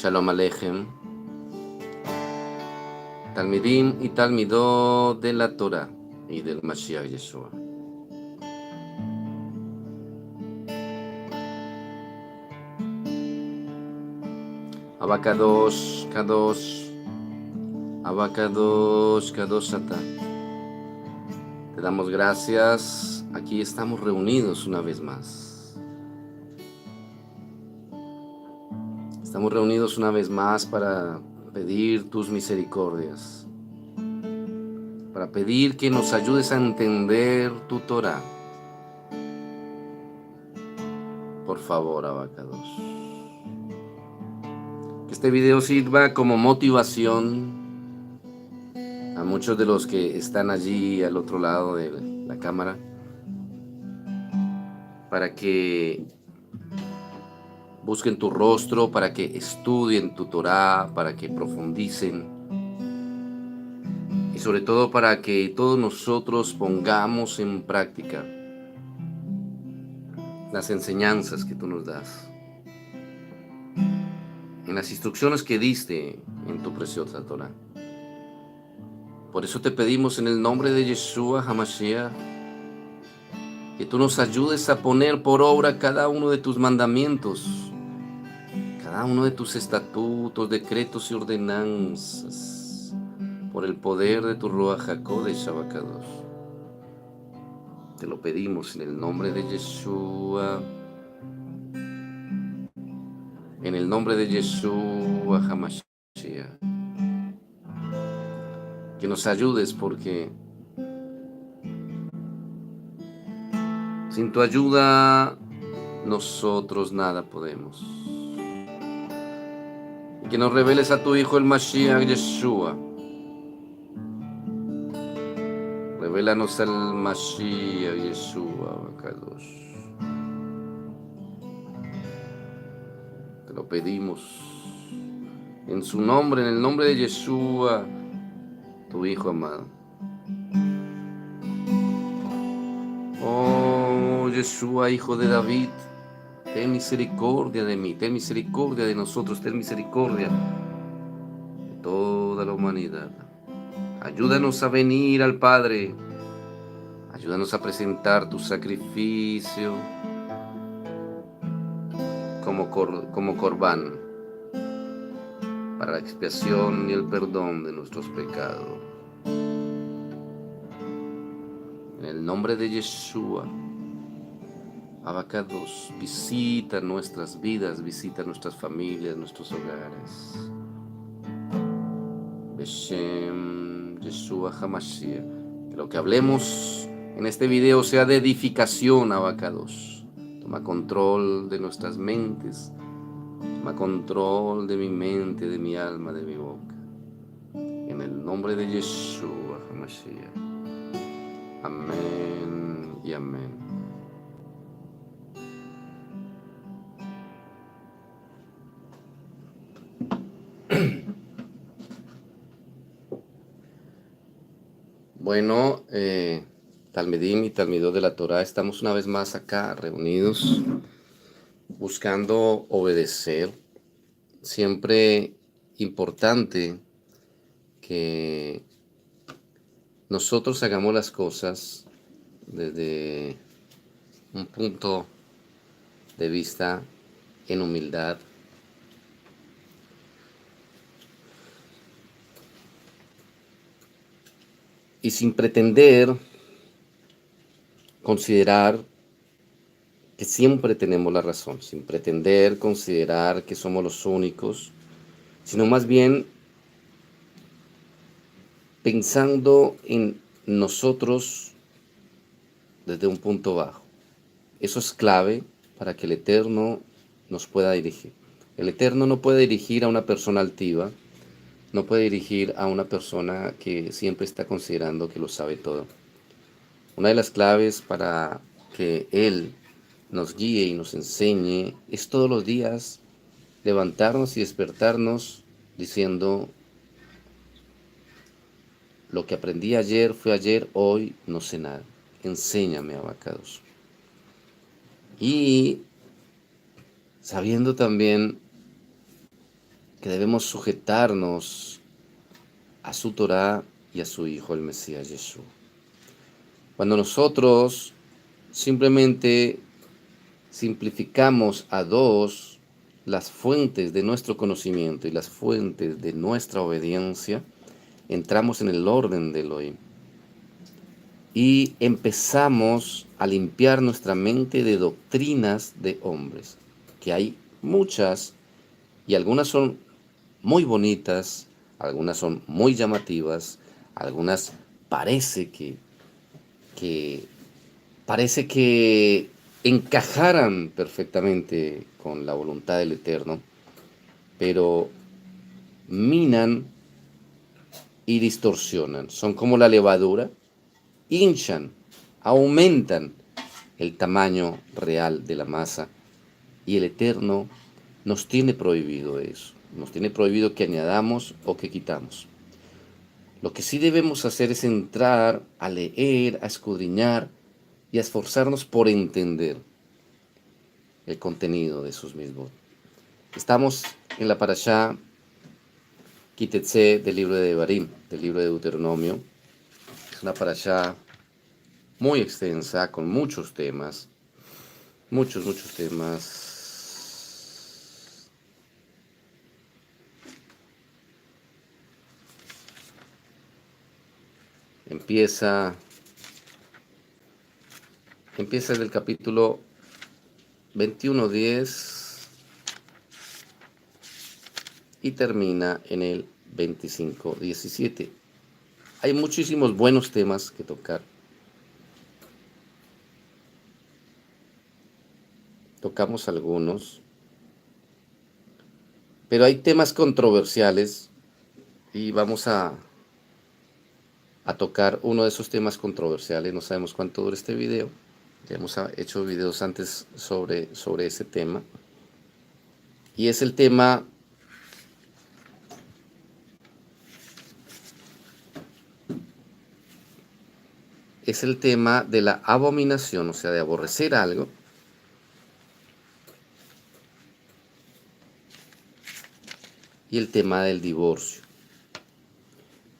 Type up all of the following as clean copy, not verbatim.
Shalom Aleichem, Talmidim y Talmidot de la Torah y del Mashiach Yeshua. Abacados, Kadosh, Abacados, Kadosh Ata. Te damos gracias, aquí estamos reunidos una vez más. Estamos reunidos una vez más para pedir tus misericordias, para pedir que nos ayudes a entender tu Torah. Por favor, Abacados. Que este video sirva como motivación a muchos de los que están allí al otro lado de la cámara, para que busquen tu rostro, para que estudien tu Torah, para que profundicen y sobre todo para que todos nosotros pongamos en práctica las enseñanzas que tú nos das, en las instrucciones que diste en tu preciosa Torah. Por eso te pedimos en el nombre de Yeshua HaMashiach que tú nos ayudes a poner por obra cada uno de tus mandamientos, cada uno de tus estatutos, decretos y ordenanzas, por el poder de tu Ruach HaKodesh Abacados. Te lo pedimos en el nombre de Yeshua, en el nombre de Yeshua HaMashiach. Que nos ayudes, porque sin tu ayuda nosotros nada podemos. Y que nos reveles a tu Hijo el Mashiach Yeshua. Revélanos al Mashiach Yeshua Abacados. Te lo pedimos en su nombre, en el nombre de Yeshua, tu Hijo amado. Oh Yeshua, Hijo de David, ten misericordia de mí, ten misericordia de nosotros, ten misericordia de toda la humanidad. Ayúdanos a venir al Padre, ayúdanos a presentar tu sacrificio como corbán para la expiación y el perdón de nuestros pecados. En el nombre de Yeshua, Abacados, visita nuestras vidas, visita nuestras familias, nuestros hogares. Beshem Yeshua HaMashiach. Que lo que hablemos en este video sea de edificación, Abacados. Toma control de nuestras mentes, toma control de mi mente, de mi alma, de mi boca. En el nombre de Yeshua HaMashiach. Amén y amén. Bueno, Talmidim y Talmidot de la Torah, estamos una vez más acá reunidos buscando obedecer. Siempre importante que nosotros hagamos las cosas desde un punto de vista en humildad, y sin pretender considerar que siempre tenemos la razón, sin pretender considerar que somos los únicos, sino más bien pensando en nosotros desde un punto bajo. Eso es clave para que el Eterno nos pueda dirigir. El Eterno no puede dirigir a una persona altiva, no puede dirigir a una persona que siempre está considerando que lo sabe todo. Una de las claves para que Él nos guíe y nos enseñe es todos los días levantarnos y despertarnos diciendo: lo que aprendí ayer fue ayer, hoy no sé nada. Enséñame, Abacados. Y sabiendo también que debemos sujetarnos a su Torá y a su Hijo, el Mesías Yeshua. Cuando nosotros simplemente simplificamos a dos las fuentes de nuestro conocimiento y las fuentes de nuestra obediencia, entramos en el orden del Elohim y empezamos a limpiar nuestra mente de doctrinas de hombres, que hay muchas y algunas son muy bonitas, algunas son muy llamativas, algunas que parece que encajaran perfectamente con la voluntad del Eterno, pero minan y distorsionan. Son como la levadura, hinchan, aumentan el tamaño real de la masa y el Eterno nos tiene prohibido eso. Nos tiene prohibido que añadamos o que quitamos. Lo que sí debemos hacer es entrar a leer, a escudriñar y a esforzarnos por entender el contenido de sus mismos. Estamos en la parashá Kitetse del libro de Devarim, del libro de Deuteronomio. Es una parashá muy extensa, con muchos temas, muchos temas. Empieza desde el capítulo 21:10 y termina en el 25:17. Hay muchísimos buenos temas que tocar. Tocamos algunos, pero hay temas controversiales y vamos a tocar uno de esos temas controversiales. No sabemos cuánto dura este video. Ya hemos hecho videos antes sobre ese tema. Y es el tema de la abominación, o sea, de aborrecer algo. Y el tema del divorcio.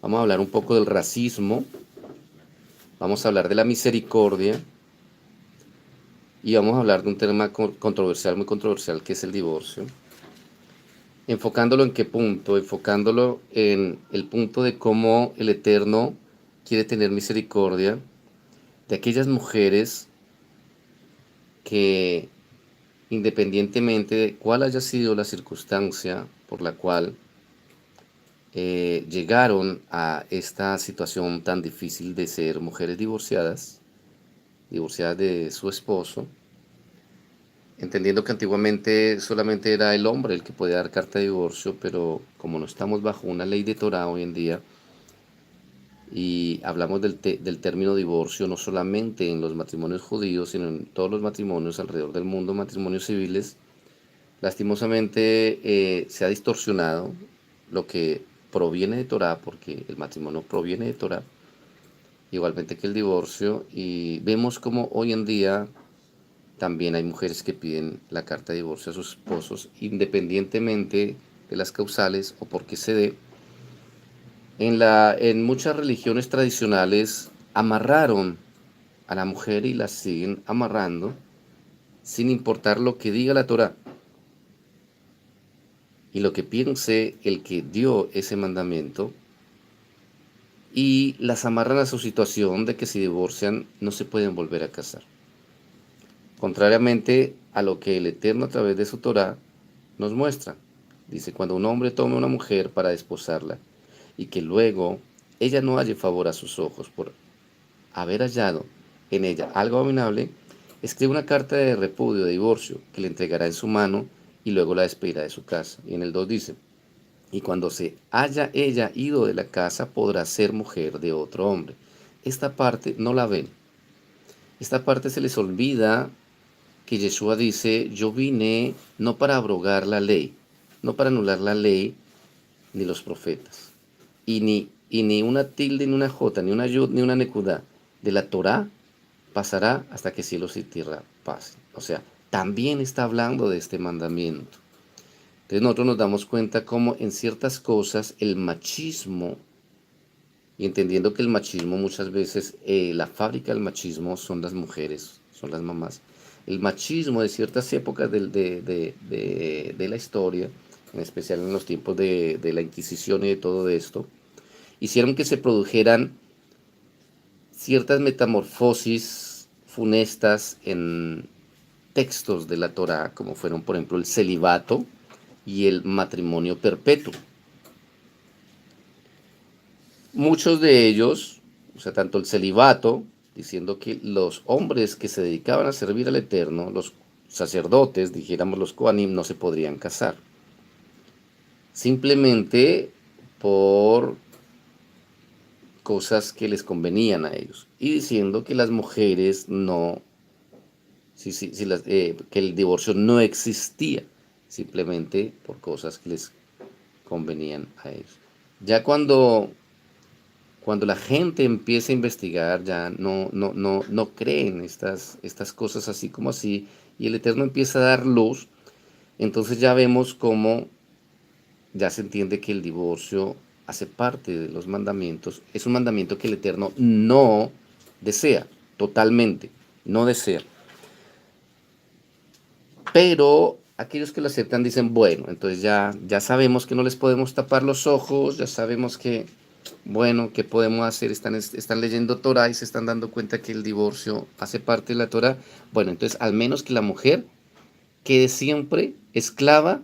Vamos a hablar un poco del racismo. Vamos a hablar de la misericordia. Y vamos a hablar de un tema controversial, muy controversial, que es el divorcio. ¿Enfocándolo en qué punto? Enfocándolo en el punto de cómo el Eterno quiere tener misericordia de aquellas mujeres que, independientemente de cuál haya sido la circunstancia por la cual llegaron a esta situación tan difícil de ser mujeres divorciadas de su esposo, entendiendo que antiguamente solamente era el hombre el que podía dar carta de divorcio, pero como no estamos bajo una ley de Torah hoy en día, y hablamos del término divorcio no solamente en los matrimonios judíos, sino en todos los matrimonios alrededor del mundo, matrimonios civiles, lastimosamente se ha distorsionado lo que proviene de Torah, porque el matrimonio proviene de Torah, igualmente que el divorcio, y vemos como hoy en día también hay mujeres que piden la carta de divorcio a sus esposos, independientemente de las causales o por qué se dé. En muchas religiones tradicionales amarraron a la mujer y la siguen amarrando sin importar lo que diga la Torá y lo que piense el que dio ese mandamiento, y las amarran a su situación de que si divorcian no se pueden volver a casar. Contrariamente a lo que el Eterno a través de su Torá nos muestra. Dice, cuando un hombre tome una mujer para desposarla y que luego ella no halle favor a sus ojos por haber hallado en ella algo abominable, escribe una carta de repudio, de divorcio, que le entregará en su mano y luego la despedirá de su casa. Y en el 2 dice, y cuando se haya ella ido de la casa, podrá ser mujer de otro hombre. Esta parte no la ven. Esta parte se les olvida que Yeshua dice, yo vine no para abrogar la ley, no para anular la ley, ni los profetas, y ni una tilde, ni una jota, ni una yud, ni una nekudá de la Torá pasará hasta que cielos y tierra pasen. O sea, también está hablando de este mandamiento. Entonces nosotros nos damos cuenta cómo en ciertas cosas el machismo, y entendiendo que el machismo muchas veces, la fábrica del machismo son las mujeres, son las mamás. El machismo de ciertas épocas de la historia, en especial en los tiempos de la Inquisición y de todo esto, hicieron que se produjeran ciertas metamorfosis funestas en textos de la Torá, como fueron, por ejemplo, el celibato y el matrimonio perpetuo. Muchos de ellos, o sea, tanto el celibato, diciendo que los hombres que se dedicaban a servir al Eterno, los sacerdotes, dijéramos los Kohanim, no se podrían casar. Simplemente por cosas que les convenían a ellos. Y diciendo que las mujeres no, que el divorcio no existía, simplemente por cosas que les convenían a ellos. Ya cuando la gente empieza a investigar, ya no creen estas cosas así como así, y el Eterno empieza a dar luz, entonces ya vemos cómo ya se entiende que el divorcio hace parte de los mandamientos, es un mandamiento que el Eterno no desea, totalmente, no desea. Pero aquellos que lo aceptan dicen, bueno, entonces ya sabemos que no les podemos tapar los ojos, ya sabemos que, bueno, ¿qué podemos hacer? Están leyendo Torah y se están dando cuenta que el divorcio hace parte de la Torah. Bueno, entonces al menos que la mujer quede siempre esclava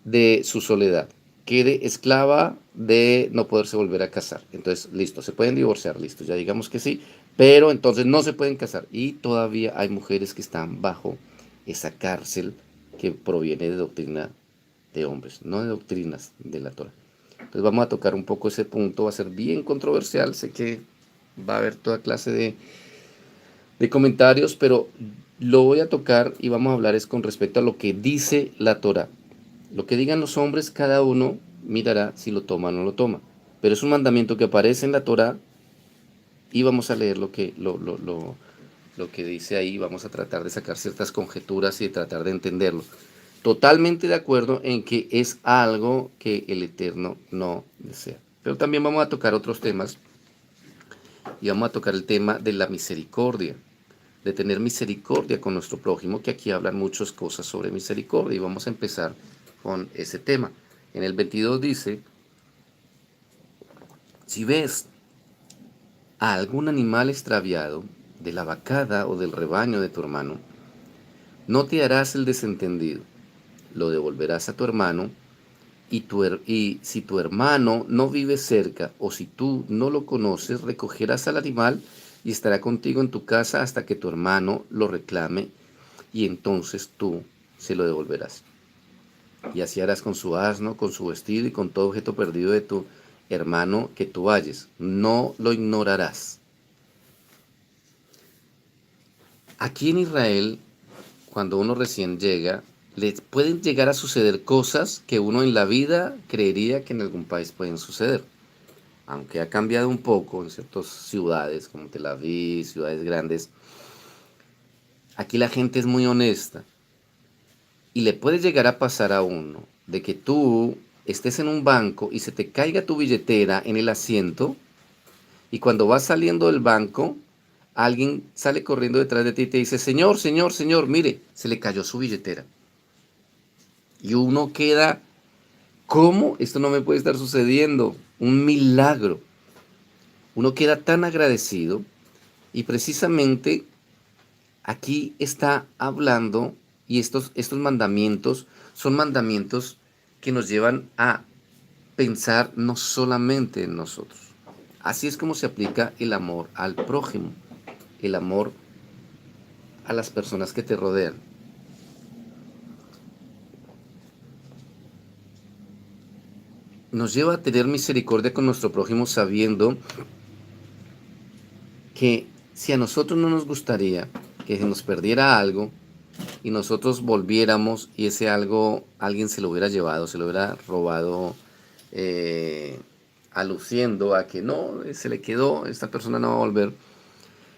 de su soledad, quede esclava de no poderse volver a casar. Entonces, listo, se pueden divorciar, listo, ya digamos que sí, pero entonces no se pueden casar. Y todavía hay mujeres que están bajo esa cárcel que proviene de doctrina de hombres, no de doctrinas de la Torah. Entonces vamos a tocar un poco ese punto, va a ser bien controversial, sé que va a haber toda clase de comentarios, pero lo voy a tocar y vamos a hablar es con respecto a lo que dice la Torah. Lo que digan los hombres, cada uno mirará si lo toma o no lo toma. Pero es un mandamiento que aparece en la Torah y vamos a leer lo que dice ahí. Vamos a tratar de sacar ciertas conjeturas y de tratar de entenderlo. Totalmente de acuerdo en que es algo que el Eterno no desea. Pero también vamos a tocar otros temas y vamos a tocar el tema de la misericordia, de tener misericordia con nuestro prójimo, que aquí hablan muchas cosas sobre misericordia y vamos a empezar con ese tema. En el 22 dice, si ves a algún animal extraviado de la vacada o del rebaño de tu hermano, no te harás el desentendido, lo devolverás a tu hermano, y si tu hermano no vive cerca o si tú no lo conoces, recogerás al animal y estará contigo en tu casa hasta que tu hermano lo reclame y entonces tú se lo devolverás. Y así harás con su asno, con su vestido y con todo objeto perdido de tu hermano que tú halles. No lo ignorarás. Aquí en Israel, cuando uno recién llega, le pueden llegar a suceder cosas que uno en la vida creería que en algún país pueden suceder. Aunque ha cambiado un poco en ciertas ciudades como Tel Aviv, ciudades grandes, aquí la gente es muy honesta. Y le puede llegar a pasar a uno de que tú estés en un banco y se te caiga tu billetera en el asiento y cuando vas saliendo del banco, alguien sale corriendo detrás de ti y te dice, señor, señor, señor, mire, se le cayó su billetera. Y uno queda, ¿cómo? Esto no me puede estar sucediendo. Un milagro. Uno queda tan agradecido y precisamente aquí está hablando y estos mandamientos son mandamientos que nos llevan a pensar no solamente en nosotros. Así es como se aplica el amor al prójimo, el amor a las personas que te rodean. Nos lleva a tener misericordia con nuestro prójimo sabiendo que si a nosotros no nos gustaría que se nos perdiera algo y nosotros volviéramos y ese algo alguien se lo hubiera llevado, se lo hubiera robado, aluciendo a que no, se le quedó, esta persona no va a volver.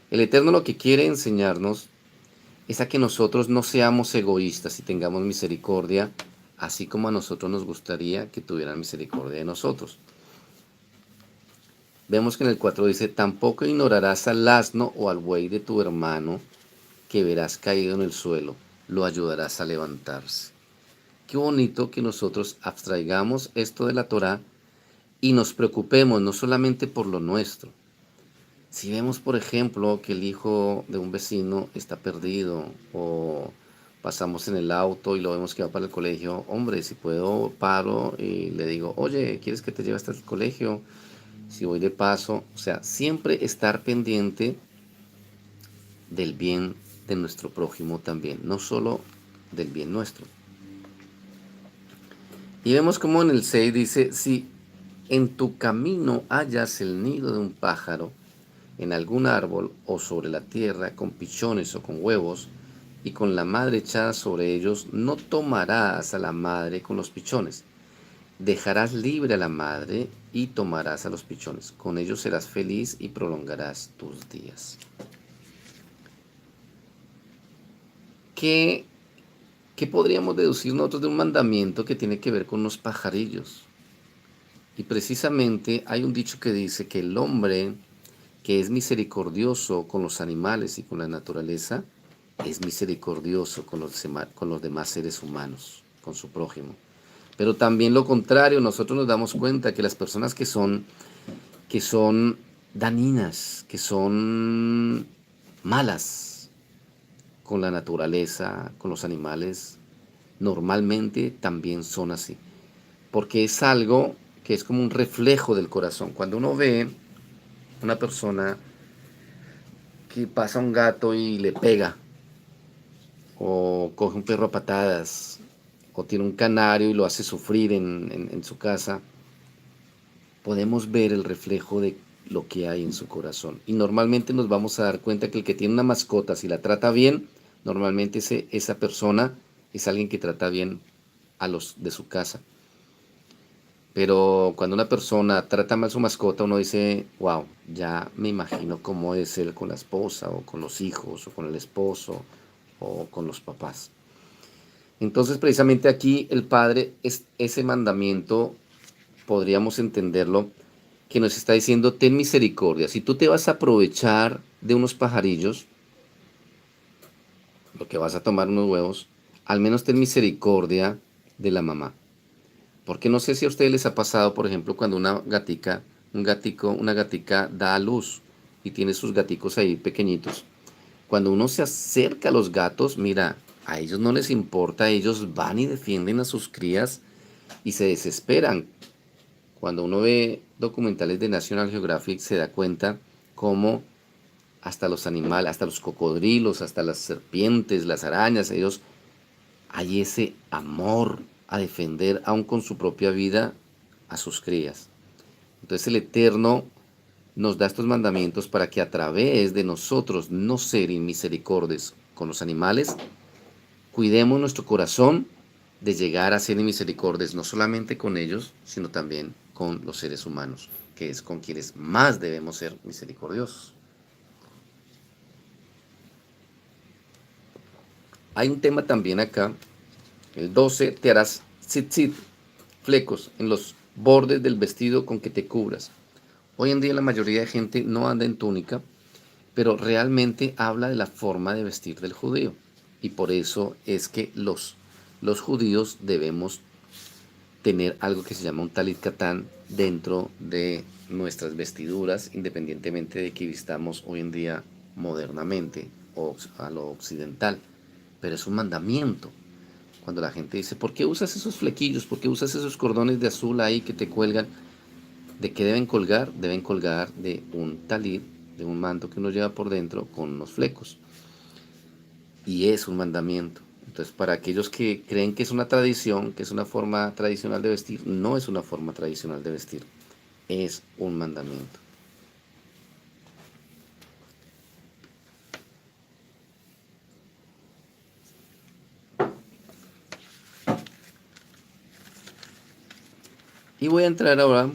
El Eterno lo que quiere enseñarnos es a que nosotros no seamos egoístas y tengamos misericordia así como a nosotros nos gustaría que tuvieran misericordia de nosotros. Vemos que en el 4 dice, tampoco ignorarás al asno o al buey de tu hermano que verás caído en el suelo, lo ayudarás a levantarse. Qué bonito que nosotros abstraigamos esto de la Torá y nos preocupemos no solamente por lo nuestro. Si vemos, por ejemplo, que el hijo de un vecino está perdido o pasamos en el auto y lo vemos que va para el colegio, hombre, si puedo paro y le digo, oye, ¿quieres que te lleve hasta el colegio? Si voy de paso, o sea, siempre estar pendiente del bien de nuestro prójimo también, no solo del bien nuestro. Y vemos como en el 6 dice, si en tu camino hallas el nido de un pájaro, en algún árbol o sobre la tierra, con pichones o con huevos, y con la madre echada sobre ellos, no tomarás a la madre con los pichones. Dejarás libre a la madre y tomarás a los pichones. Con ellos serás feliz y prolongarás tus días. ¿Qué, qué podríamos deducir nosotros de un mandamiento que tiene que ver con los pajarillos? Y precisamente hay un dicho que dice que el hombre que es misericordioso con los animales y con la naturaleza, es misericordioso con los demás seres humanos, con su prójimo. Pero también lo contrario, nosotros nos damos cuenta que las personas que son dañinas, que son malas con la naturaleza, con los animales, normalmente también son así. Porque es algo que es como un reflejo del corazón. Cuando uno ve una persona que pasa un gato y le pega, o coge un perro a patadas, o tiene un canario y lo hace sufrir en su casa, podemos ver el reflejo de lo que hay en su corazón. Y normalmente nos vamos a dar cuenta que el que tiene una mascota, si la trata bien, normalmente esa persona es alguien que trata bien a los de su casa. Pero cuando una persona trata mal a su mascota, uno dice, wow, ya me imagino cómo es él con la esposa, o con los hijos, o con el esposo, o con los papás. Entonces, precisamente aquí el Padre, ese mandamiento, podríamos entenderlo, que nos está diciendo, ten misericordia. Si tú te vas a aprovechar de unos pajarillos, lo que vas a tomar unos huevos, al menos ten misericordia de la mamá. Porque no sé si a ustedes les ha pasado, por ejemplo, cuando una gatica, un gatico, una gatica da a luz y tiene sus gaticos ahí pequeñitos. Cuando uno se acerca a los gatos, mira, a ellos no les importa, ellos van y defienden a sus crías y se desesperan. Cuando uno ve documentales de National Geographic se da cuenta cómo hasta los animales, hasta los cocodrilos, hasta las serpientes, las arañas, ellos hay ese amor a defender, aún con su propia vida, a sus crías. Entonces el Eterno nos da estos mandamientos para que a través de nosotros no ser inmisericordes con los animales, cuidemos nuestro corazón de llegar a ser misericordias no solamente con ellos, sino también con los seres humanos, que es con quienes más debemos ser misericordiosos. Hay un tema también acá, el 12, te harás tzitzit, flecos, en los bordes del vestido con que te cubras. Hoy en día la mayoría de gente no anda en túnica, pero realmente habla de la forma de vestir del judío. Y por eso es que los judíos debemos tener algo que se llama un talit katán dentro de nuestras vestiduras, independientemente de que vistamos hoy en día modernamente o a lo occidental. Pero es un mandamiento. Cuando la gente dice, ¿por qué usas esos flequillos? ¿Por qué usas esos cordones de azul ahí que te cuelgan? ¿De qué deben colgar? Deben colgar de un talit, de un manto que uno lleva por dentro con unos flecos. Y es un mandamiento. Entonces, para aquellos que creen que es una tradición, que es una forma tradicional de vestir, no es una forma tradicional de vestir, es un mandamiento. Y voy a entrar ahora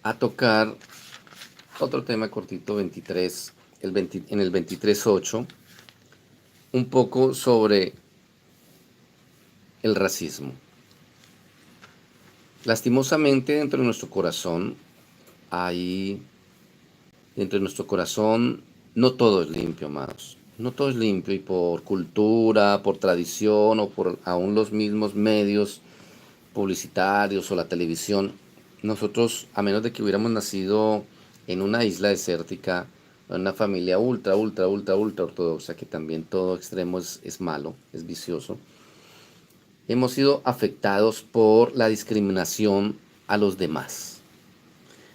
a tocar otro tema cortito, 23, en el 23.8, un poco sobre el racismo. Lastimosamente, hay, dentro de nuestro corazón, no todo es limpio, amados. No todo es limpio y por cultura, por tradición o por aún los mismos medios publicitarios o la televisión, nosotros, a menos de que hubiéramos nacido en una isla desértica, en una familia ultra ortodoxa, que también todo extremo es malo, es vicioso, hemos sido afectados por la discriminación a los demás.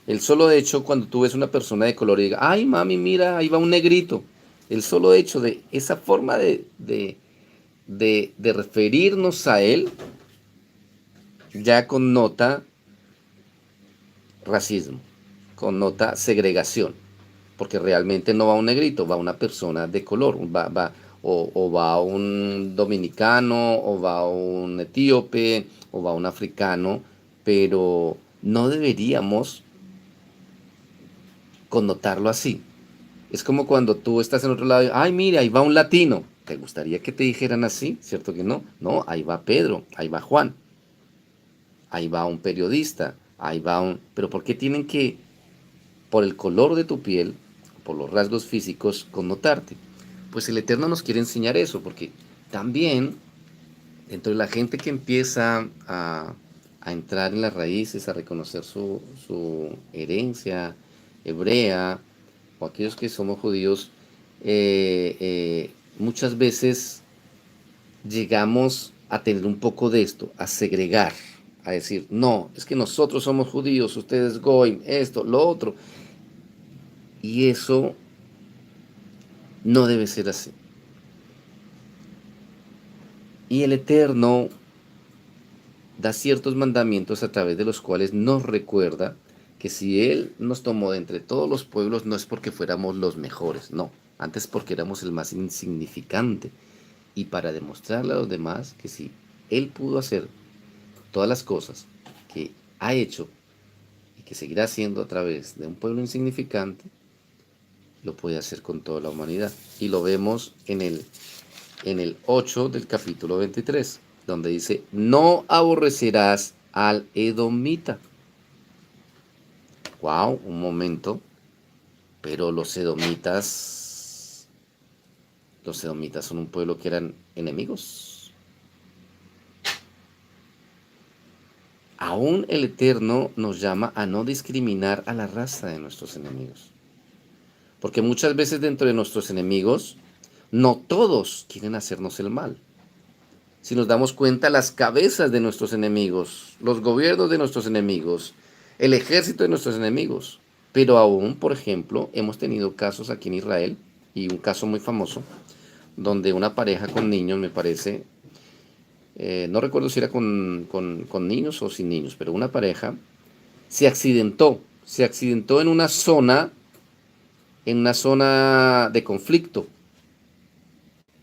El solo hecho, cuando tú ves una persona de color y diga, ay mami, mira, ahí va un negrito. El solo hecho de esa forma de referirnos a él ya connota racismo, connota segregación, porque realmente no va un negrito, va una persona de color, o va un dominicano, o va un etíope, o va un africano, pero no deberíamos connotarlo así. Es como cuando tú estás en otro lado y, ay, mira, ahí va un latino. ¿Te gustaría que te dijeran así? ¿Cierto que no? No, ahí va Pedro, ahí va Juan, ahí va un periodista, ahí va un... Pero ¿por qué tienen que, por el color de tu piel, por los rasgos físicos, connotarte? Pues el Eterno nos quiere enseñar eso, porque también dentro de la gente que empieza a entrar en las raíces, a reconocer su herencia hebrea, o aquellos que somos judíos, muchas veces llegamos a tener un poco de esto, a segregar, a decir, no, es que nosotros somos judíos, ustedes goyim, esto, lo otro. Y eso no debe ser así. Y el Eterno da ciertos mandamientos a través de los cuales nos recuerda que si Él nos tomó de entre todos los pueblos no es porque fuéramos los mejores, no, antes porque éramos el más insignificante. Y para demostrarle a los demás que si Él pudo hacer todas las cosas que ha hecho y que seguirá haciendo a través de un pueblo insignificante, lo puede hacer con toda la humanidad. Y lo vemos en el 8 del capítulo 23, donde dice, no aborrecerás al edomita. Wow, un momento, pero los edomitas son un pueblo que eran enemigos. Aún el Eterno nos llama a no discriminar a la raza de nuestros enemigos. Porque muchas veces dentro de nuestros enemigos, no todos quieren hacernos el mal. Si nos damos cuenta, las cabezas de nuestros enemigos, los gobiernos de nuestros enemigos, el ejército de nuestros enemigos. Pero aún, por ejemplo, hemos tenido casos aquí en Israel, y un caso muy famoso, donde una pareja con niños, me parece, no recuerdo si era con niños o sin niños, pero una pareja se accidentó en una zona de conflicto,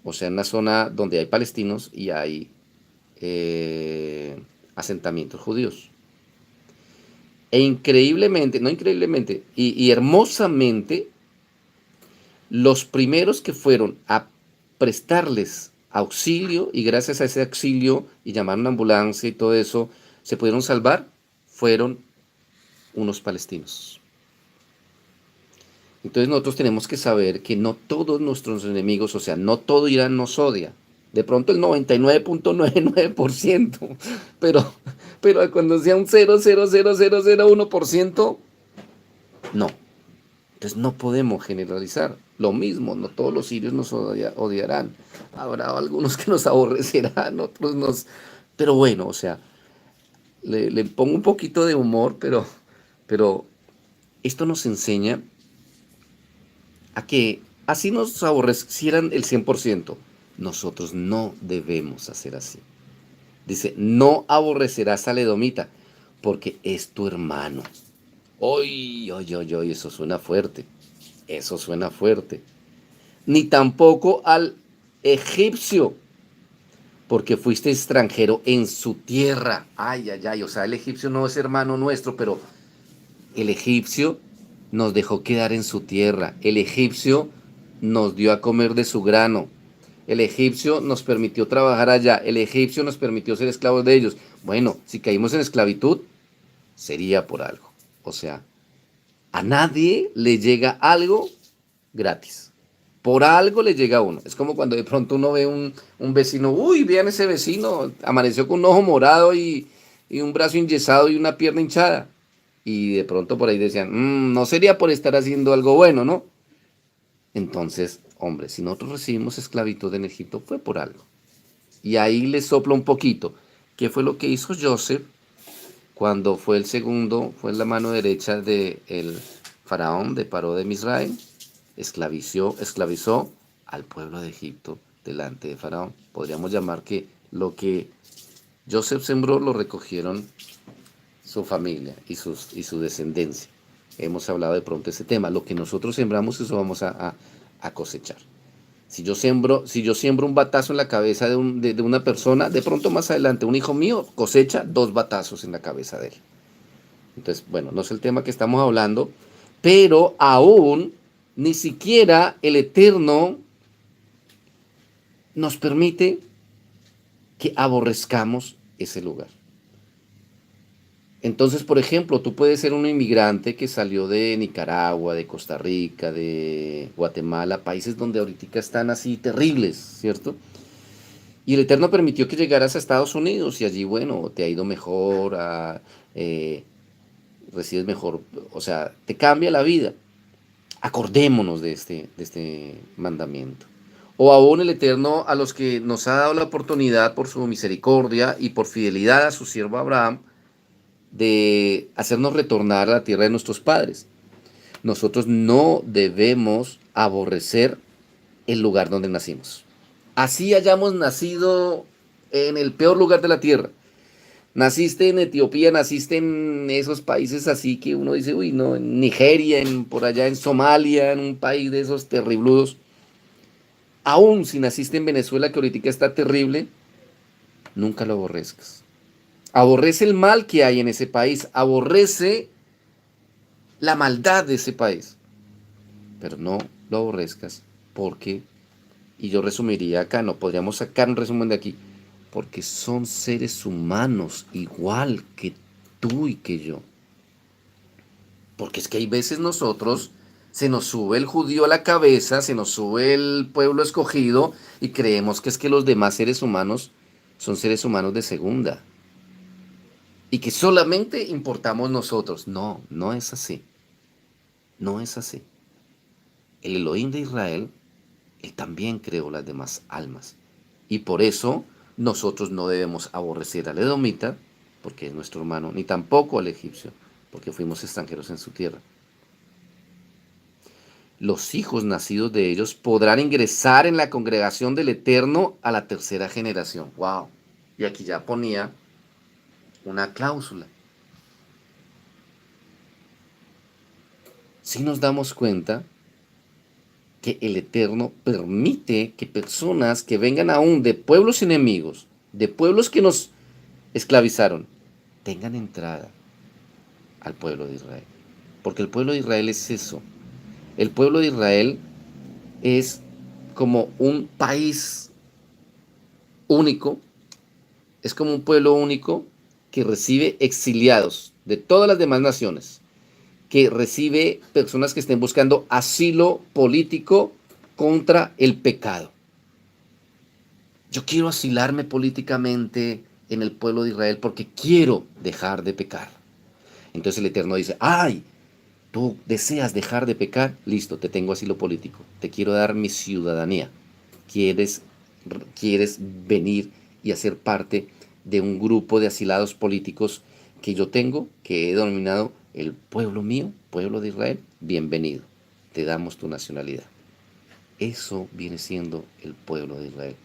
o sea, en una zona donde hay palestinos y hay asentamientos judíos. E increíblemente, no increíblemente, y hermosamente, los primeros que fueron a prestarles auxilio y gracias a ese auxilio y llamar una ambulancia y todo eso, se pudieron salvar, fueron unos palestinos. Entonces nosotros tenemos que saber que no todos nuestros enemigos, o sea, no todo Irán nos odia. De pronto el 99.99%, pero cuando sea un 0,00001%, no. Entonces no podemos generalizar. Lo mismo, no todos los sirios nos odiarán. Habrá algunos que nos aborrecerán, otros nos... Pero bueno, o sea, le pongo un poquito de humor, pero esto nos enseña a que así nos aborrecieran el 100%. Nosotros no debemos hacer así. Dice, no aborrecerás al edomita, porque es tu hermano. Oy, oy, oy, oy, eso suena fuerte. Eso suena fuerte. Ni tampoco al egipcio, porque fuiste extranjero en su tierra. Ay, ay, ay, o sea, el egipcio no es hermano nuestro, pero el egipcio nos dejó quedar en su tierra. El egipcio nos dio a comer de su grano. el egipcio nos permitió trabajar allá, el egipcio nos permitió ser esclavos de ellos. Bueno, si caímos en esclavitud, sería por algo. O sea, a nadie le llega algo gratis. Por algo le llega a uno. Es como cuando de pronto uno ve un vecino, uy, vean ese vecino, amaneció con un ojo morado y un brazo enyesado y una pierna hinchada. Y de pronto por ahí decían, no sería por estar haciendo algo bueno, ¿no? Entonces, hombre, si nosotros recibimos esclavitud en Egipto, fue por algo. Y ahí le sopla un poquito. ¿Qué fue lo que hizo Joseph cuando fue el segundo, fue la mano derecha del faraón de Paró de Misraim? Esclavizó al pueblo de Egipto delante de Faraón. Podríamos llamar que lo que Joseph sembró lo recogieron su familia y su descendencia. Hemos hablado de pronto de ese tema. Lo que nosotros sembramos, eso vamos a cosechar. Si yo siembro un batazo en la cabeza de una persona, de pronto más adelante un hijo mío cosecha 2 batazos en la cabeza de él. Entonces, bueno, no es el tema que estamos hablando, pero aún ni siquiera el Eterno nos permite que aborrezcamos ese lugar. Entonces, por ejemplo, tú puedes ser un inmigrante que salió de Nicaragua, de Costa Rica, de Guatemala, países donde ahorita están así terribles, ¿cierto? Y el Eterno permitió que llegaras a Estados Unidos y allí, bueno, te ha ido mejor, eh, recibes mejor, o sea, te cambia la vida. Acordémonos de este mandamiento. O aún el Eterno a los que nos ha dado la oportunidad por su misericordia y por fidelidad a su siervo Abraham, de hacernos retornar a la tierra de nuestros padres. Nosotros no debemos aborrecer el lugar donde nacimos. Así hayamos nacido en el peor lugar de la tierra. Naciste en Etiopía, naciste en esos países así que uno dice, uy, no, en Nigeria, por allá en Somalia, en un país de esos terribludos. Aún si naciste en Venezuela, que ahorita está terrible, nunca lo aborrezcas. Aborrece el mal que hay en ese país, aborrece la maldad de ese país, pero no lo aborrezcas porque, y yo resumiría acá, no podríamos sacar un resumen de aquí, porque son seres humanos igual que tú y que yo. Porque es que hay veces nosotros se nos sube el judío a la cabeza, se nos sube el pueblo escogido y creemos que es que los demás seres humanos son seres humanos de segunda y que solamente importamos nosotros. No, no es así. No es así. El Elohim de Israel, él también creó las demás almas. Y por eso nosotros no debemos aborrecer al edomita, porque es nuestro hermano, ni tampoco al egipcio, porque fuimos extranjeros en su tierra. Los hijos nacidos de ellos podrán ingresar en la congregación del Eterno a la tercera generación. ¡Wow! Y aquí ya ponía una cláusula. Si nos damos cuenta que el Eterno permite que personas que vengan aún de pueblos enemigos, de pueblos que nos esclavizaron, tengan entrada al pueblo de Israel. Porque el pueblo de Israel es eso. El pueblo de Israel es como un país único, es como un pueblo único que recibe exiliados de todas las demás naciones, que recibe personas que estén buscando asilo político contra el pecado. Yo quiero asilarme políticamente en el pueblo de Israel porque quiero dejar de pecar. Entonces el Eterno dice, ay, tú deseas dejar de pecar, listo, te tengo asilo político, te quiero dar mi ciudadanía. ¿Quieres venir y hacer parte de un grupo de asilados políticos que yo tengo, que he denominado el pueblo mío, pueblo de Israel? Bienvenido, te damos tu nacionalidad. Eso viene siendo el pueblo de Israel.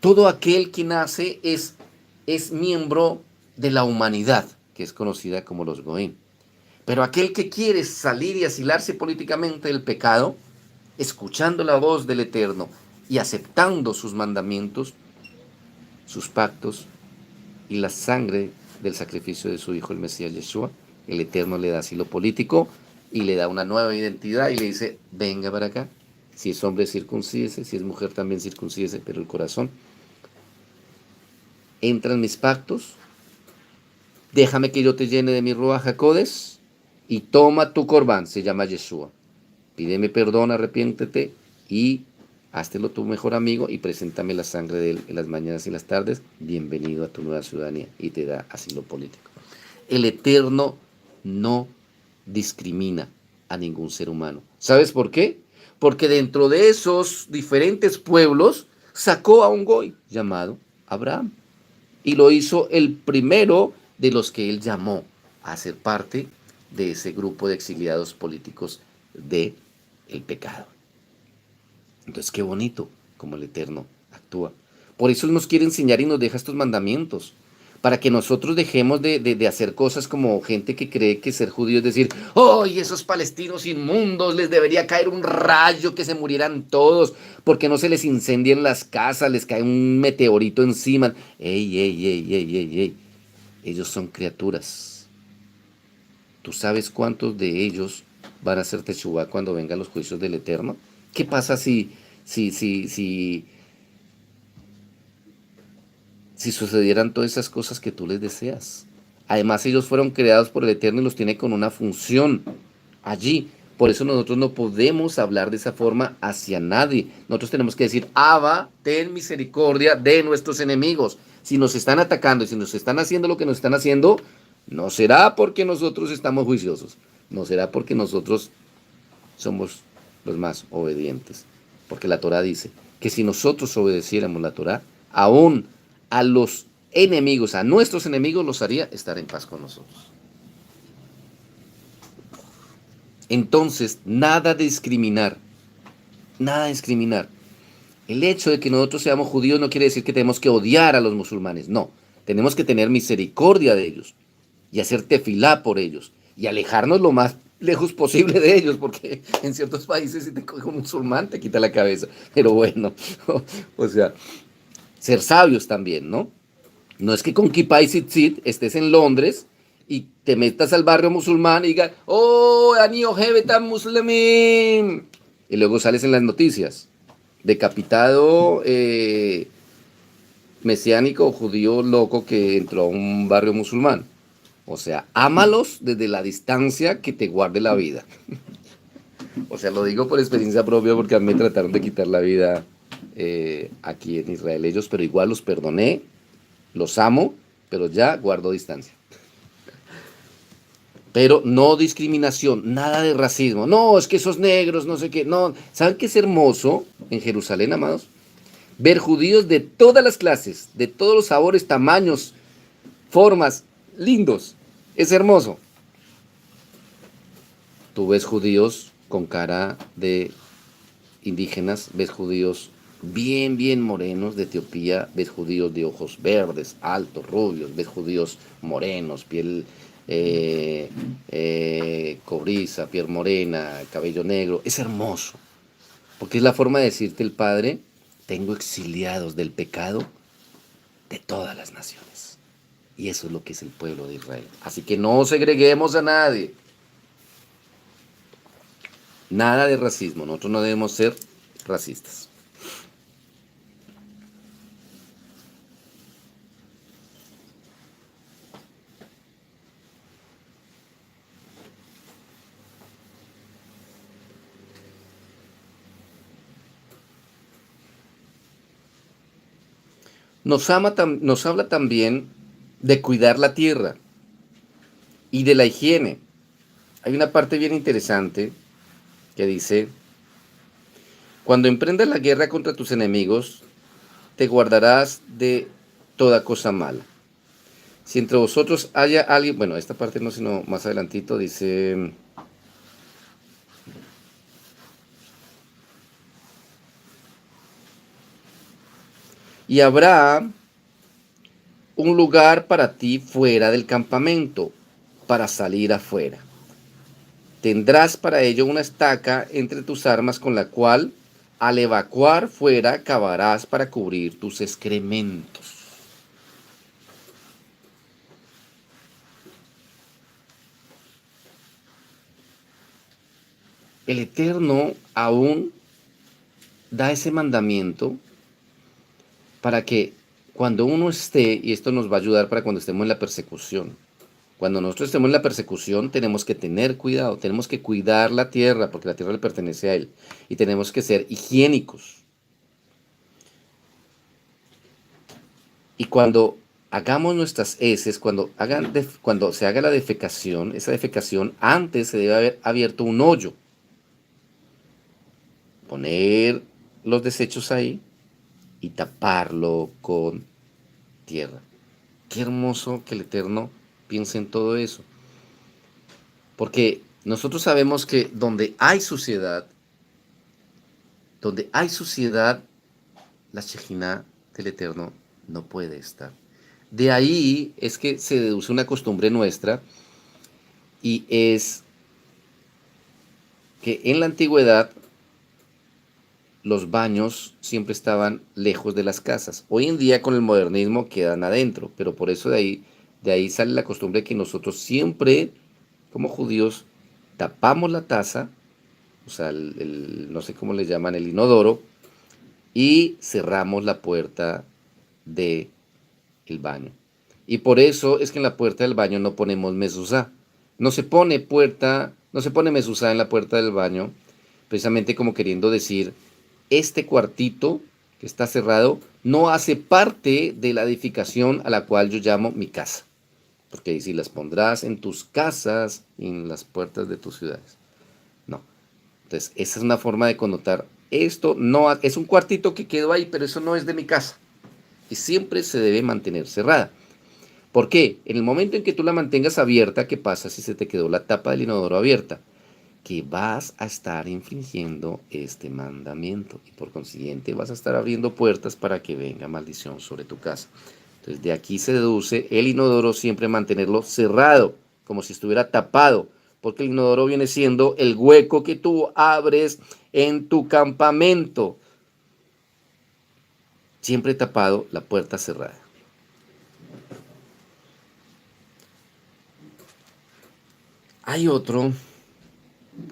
Todo aquel que nace es miembro de la humanidad, que es conocida como los Goim. Pero aquel que quiere salir y asilarse políticamente del pecado, escuchando la voz del Eterno y aceptando sus mandamientos, sus pactos y la sangre del sacrificio de su Hijo, el Mesías Yeshua, el Eterno le da asilo político y le da una nueva identidad y le dice, venga para acá, Si es hombre, circuncídese, si es mujer, también circuncídese, pero el corazón. Entra en mis pactos, déjame que yo te llene de mi Ruach HaKodesh y toma tu corbán, se llama Yeshua. Pídeme perdón, arrepiéntete y háztelo tu mejor amigo y preséntame la sangre de él en las mañanas y las tardes. Bienvenido a tu nueva ciudadanía y te da asilo político. El Eterno no discrimina a ningún ser humano. ¿Sabes por qué? Porque dentro de esos diferentes pueblos sacó a un goy llamado Abraham y lo hizo el primero de los que él llamó a ser parte de ese grupo de exiliados políticos de el pecado. Entonces, qué bonito como el Eterno actúa. Por eso Él nos quiere enseñar y nos deja estos mandamientos, para que nosotros dejemos de hacer cosas como gente que cree que ser judío es decir, ¡oh, y esos palestinos inmundos, les debería caer un rayo que se murieran todos, porque no se les incendien las casas, les cae un meteorito encima! ¡Ey, ey, ey, ey, ey, ey! Ellos son criaturas. ¿Tú sabes cuántos de ellos van a hacer Teshuvá cuando vengan los juicios del Eterno? ¿Qué pasa si si sucedieran todas esas cosas que tú les deseas? Además, ellos fueron creados por el Eterno y los tiene con una función allí. Por eso nosotros no podemos hablar de esa forma hacia nadie. Nosotros tenemos que decir, Abba, ten misericordia de nuestros enemigos. Si nos están atacando y si nos están haciendo lo que nos están haciendo, no será porque nosotros estamos juiciosos. No será porque nosotros somos los más obedientes. Porque la Torah dice que si nosotros obedeciéramos la Torah, aún a los enemigos, a nuestros enemigos, los haría estar en paz con nosotros. Entonces, nada de discriminar, nada de discriminar. El hecho de que nosotros seamos judíos no quiere decir que tenemos que odiar a los musulmanes, no. Tenemos que tener misericordia de ellos y hacer tefilá por ellos y alejarnos lo más lejos posible de ellos, porque en ciertos países si te coge un musulmán te quita la cabeza. Pero bueno, o sea, ser sabios también, ¿no? No es que con Kippah y Tzitzit estés en Londres y te metas al barrio musulmán y digas, oh, Ani Ojebeta Muslimin. Y luego sales en las noticias. Decapitado mesiánico o judío loco que entró a un barrio musulmán. O sea, ámalos desde la distancia que te guarde la vida. O sea, lo digo por experiencia propia porque a mí me trataron de quitar la vida aquí en Israel ellos, pero igual los perdoné, los amo, pero ya guardo distancia. Pero no discriminación, nada de racismo. No, es que esos negros, no sé qué. No, ¿saben qué es hermoso en Jerusalén, amados? Ver judíos de todas las clases, de todos los sabores, tamaños, formas, lindos. Es hermoso. Tú ves judíos con cara de indígenas, ves judíos bien, bien morenos de Etiopía, ves judíos de ojos verdes, altos, rubios, ves judíos morenos, piel cobriza, piel morena, cabello negro. Es hermoso, porque es la forma de decirte el Padre, tengo exiliados del pecado de todas las naciones. Y eso es lo que es el pueblo de Israel. Así que no segreguemos a nadie. Nada de racismo. Nosotros no debemos ser racistas. Nos habla también de cuidar la tierra y de la higiene. Hay una parte bien interesante que dice, cuando emprendas la guerra contra tus enemigos, te guardarás de toda cosa mala. Si entre vosotros haya alguien, bueno, esta parte no, sino más adelantito, dice, y habrá un lugar para ti fuera del campamento, para salir afuera. Tendrás para ello una estaca entre tus armas con la cual, al evacuar fuera, cavarás para cubrir tus excrementos. El Eterno aún da ese mandamiento para que cuando uno esté, y esto nos va a ayudar para cuando estemos en la persecución, cuando nosotros estemos en la persecución tenemos que tener cuidado, tenemos que cuidar la tierra, porque la tierra le pertenece a Él, y tenemos que ser higiénicos. Y cuando hagamos nuestras heces, cuando se haga la defecación, esa defecación, antes se debe haber abierto un hoyo, poner los desechos ahí y taparlo con tierra. Qué hermoso que el Eterno piense en todo eso. Porque nosotros sabemos que donde hay suciedad, la Shejiná del Eterno no puede estar. De ahí es que se deduce una costumbre nuestra y es que en la antigüedad los baños siempre estaban lejos de las casas. Hoy en día con el modernismo quedan adentro, pero por eso de ahí sale la costumbre que nosotros siempre, como judíos, tapamos la taza, o sea, no sé cómo le llaman, el inodoro, y cerramos la puerta del baño. Y por eso es que en la puerta del baño no ponemos mezuzá. No se pone mezuzá en la puerta del baño, precisamente como queriendo decir, este cuartito que está cerrado no hace parte de la edificación a la cual yo llamo mi casa. Porque dice, las pondrás en tus casas y en las puertas de tus ciudades. No. Entonces, esa es una forma de connotar. Esto no es un cuartito que quedó ahí, pero eso no es de mi casa. Y siempre se debe mantener cerrada. ¿Por qué? En el momento en que tú la mantengas abierta, ¿qué pasa si se te quedó la tapa del inodoro abierta? Que vas a estar infringiendo este mandamiento y por consiguiente vas a estar abriendo puertas para que venga maldición sobre tu casa. Entonces de aquí se deduce el inodoro siempre mantenerlo cerrado, como si estuviera tapado, porque el inodoro viene siendo el hueco que tú abres en tu campamento. Siempre tapado, la puerta cerrada. Hay otro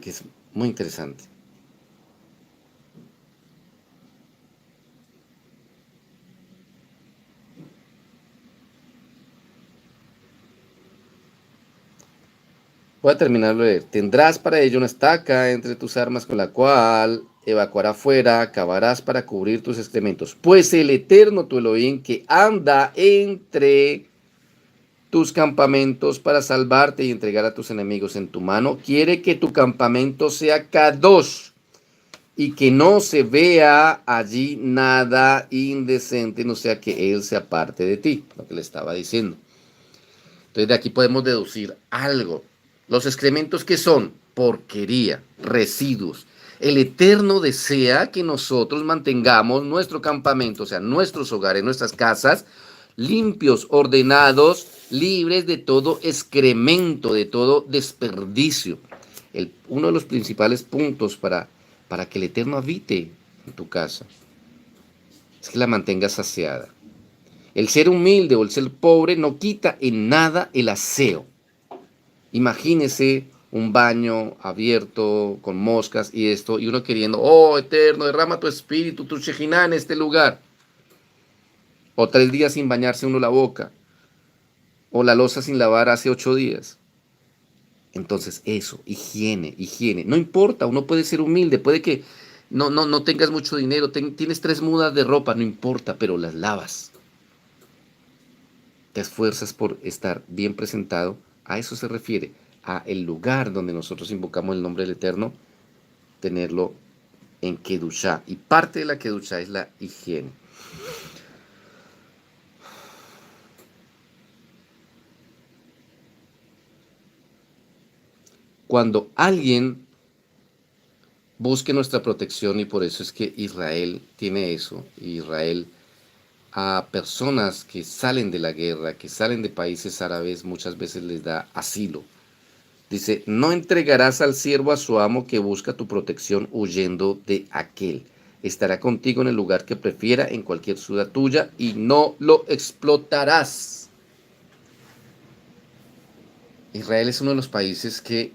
que es muy interesante. Voy a terminarlo de leer. Tendrás para ello una estaca entre tus armas con la cual evacuarás afuera, cavarás para cubrir tus excrementos. Pues el Eterno tu Elohim que anda entre tus campamentos para salvarte y entregar a tus enemigos en tu mano, quiere que tu campamento sea Kadosh y que no se vea allí nada indecente, no sea que Él se aparte de ti, lo que le estaba diciendo. Entonces de aquí podemos deducir algo. Los excrementos que son porquería, residuos. El Eterno desea que nosotros mantengamos nuestro campamento, o sea, nuestros hogares, nuestras casas, limpios, ordenados, libres de todo excremento, de todo desperdicio. Uno de los principales puntos para que el Eterno habite en tu casa es que la mantengas saciada. El ser humilde o el ser pobre no quita en nada el aseo. Imagínese un baño abierto con moscas y esto, y uno queriendo, oh Eterno, derrama tu espíritu, tu Shejinah en este lugar. O 3 días sin bañarse uno la boca. O la loza sin lavar hace 8 días. Entonces eso, higiene, higiene. No importa, uno puede ser humilde, puede que no tengas mucho dinero, tienes 3 mudas de ropa, no importa, pero las lavas. Te esfuerzas por estar bien presentado. A eso se refiere, a el lugar donde nosotros invocamos el nombre del Eterno, tenerlo en Kedushá. Y parte de la Kedushá es la higiene. Cuando alguien busque nuestra protección, y por eso es que Israel tiene eso, Israel a personas que salen de la guerra, que salen de países árabes, muchas veces les da asilo. Dice, no entregarás al siervo a su amo que busca tu protección huyendo de aquel. Estará contigo en el lugar que prefiera, en cualquier ciudad tuya, y no lo explotarás. Israel es uno de los países que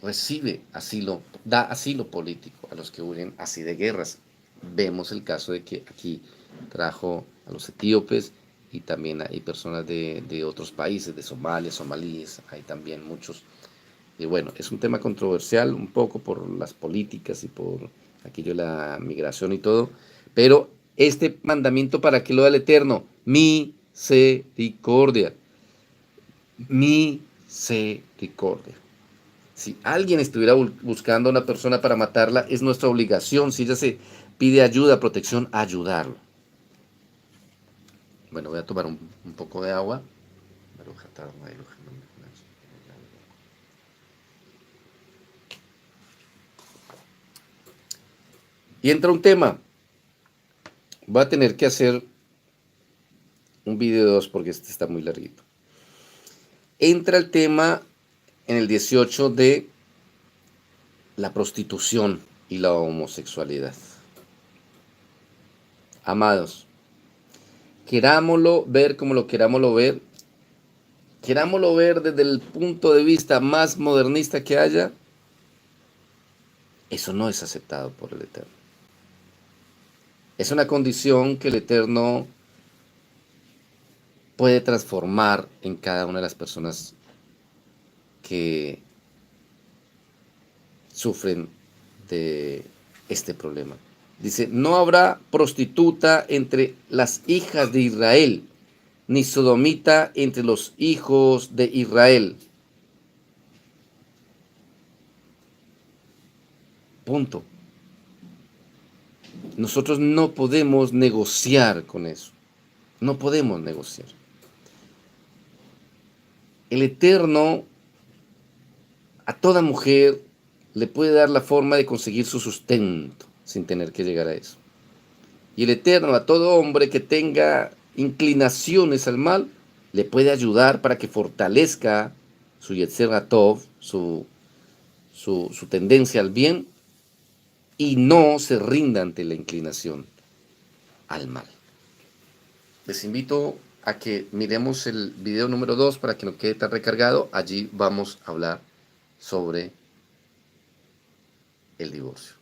recibe asilo, da asilo político a los que huyen así de guerras. vemos el caso de que aquí trajo a los etíopes y también hay personas de otros países, de Somalia, somalíes, hay también muchos. Y bueno, es un tema controversial un poco por las políticas y por aquello de la migración y todo, pero este mandamiento, ¿para qué lo da el Eterno? Misericordia. Misericordia. Si alguien estuviera buscando a una persona para matarla, es nuestra obligación. Si ella se pide ayuda, protección, ayudarlo. Bueno, voy a tomar un poco de agua. Y entra un tema. Voy a tener que hacer un video de dos porque este está muy larguito. Entra el tema en el 18 de la prostitución y la homosexualidad. Amados, querámoslo ver como lo querámoslo ver desde el punto de vista más modernista que haya, eso no es aceptado por el Eterno. Es una condición que el Eterno puede transformar en cada una de las personas que sufren de este problema. Dice, no habrá prostituta entre las hijas de Israel, ni sodomita entre los hijos de Israel. Punto. Nosotros no podemos negociar con eso. No podemos negociar. El Eterno a toda mujer le puede dar la forma de conseguir su sustento sin tener que llegar a eso. Y el Eterno a todo hombre que tenga inclinaciones al mal le puede ayudar para que fortalezca su Yetzer Hatov, su tendencia al bien, y no se rinda ante la inclinación al mal. Les invito a que miremos el video número 2 para que no quede tan recargado. Allí vamos a hablar sobre el divorcio.